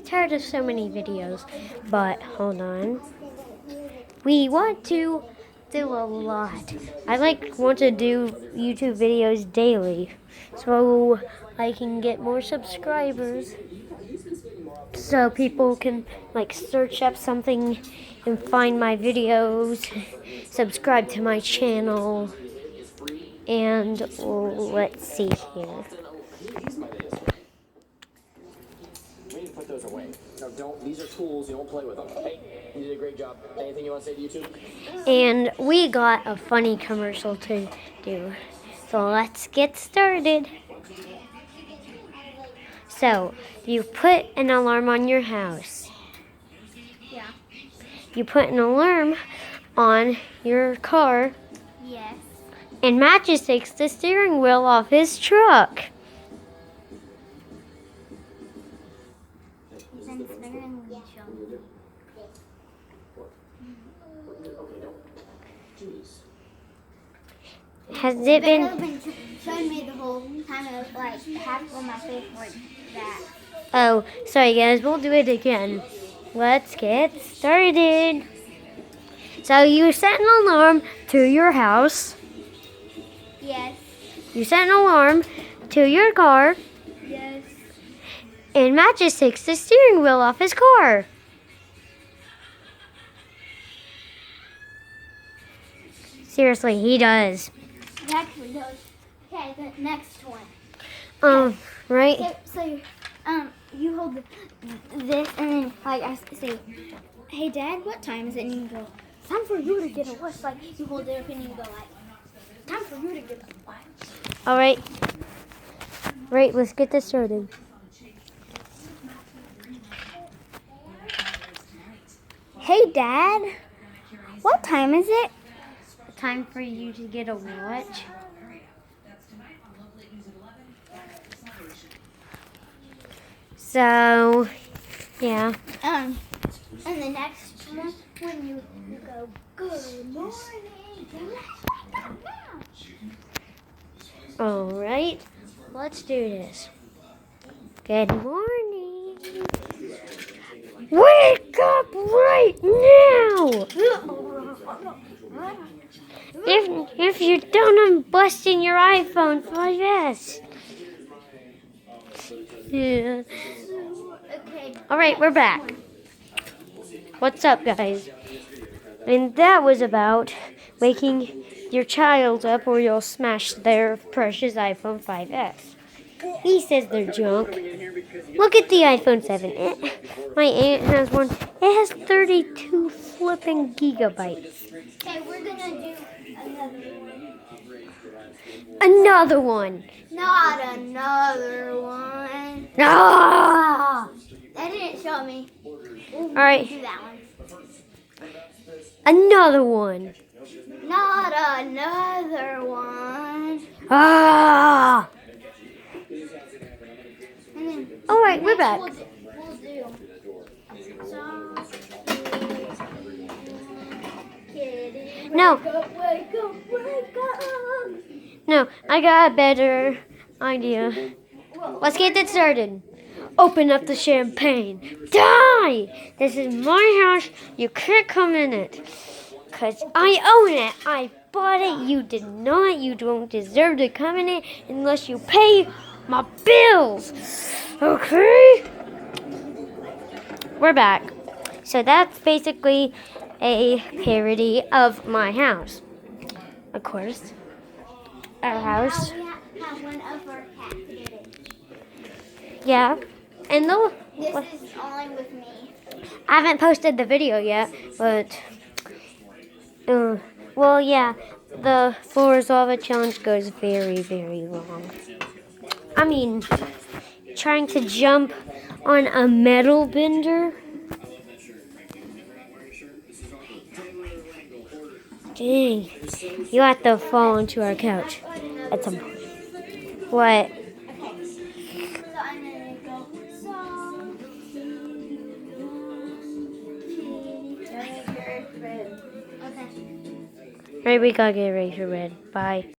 tired of so many videos, but hold on. We want to do a lot. Want to do YouTube videos daily so I can get more subscribers. So people can search up something and find my videos, subscribe to my channel, and let's see here. We need to put those away. No, don't. These are tools. You don't play with them. Hey, you did a great job. Anything you want to say to YouTube? And we got a funny commercial to do. So let's get started. So, you put an alarm on your house. Yeah. You put an alarm on your car. Yes. And Matches takes the steering wheel off his truck. Has it been showing me the whole time of half of my face like that. Oh, sorry guys, we'll do it again. Let's get started. So you set an alarm to your house. Yes. You set an alarm to your car. Yes. And Matches takes the steering wheel off his car. Seriously, he does. He actually does. Okay, the next one. Right? So you hold this and then I say, hey Dad, what time is it? And you go, it's time for you to get a watch. You hold it up and you go time for you to get a watch. All right. Right, let's get this started. Hey Dad, what time is it? Time for you to get a watch. So, yeah. And the next one, when you go, good morning. All right, let's do this. Good morning. Wake up right now! If you don't, I'm busting your iPhone 5S. Yeah. Okay. All right, we're back. What's up, guys? And that was about waking your child up or you'll smash their precious iPhone 5S. He says they're junk. Look at the iPhone 7. My aunt has one. It has 32 flipping gigabytes. Okay, we're going to do Another one. Not another one. Ah! That didn't show me. All right. Do that one. Another one. Not another one. Ah! And then All right, we're back. We'll do. Kitty, No. wake up, wake up, wake up. No, I got a better idea. Let's get that started. Open up the champagne. Die! This is my house. You can't come in it. Because I own it. I bought it. You did not. You don't deserve to come in it unless you pay my bills. Okay? We're back. So that's basically a parody of my house. Of course. Our house. We have one of our cats did it. Yeah. And This is only with me. I haven't posted the video yet, but well, yeah, the Full Resolve challenge goes very, very long. I mean, trying to jump on a metal bender. Dang, you have to fall into our couch at some point. What? So I'm going to go, okay. Right, we gotta get ready for bed. Bye.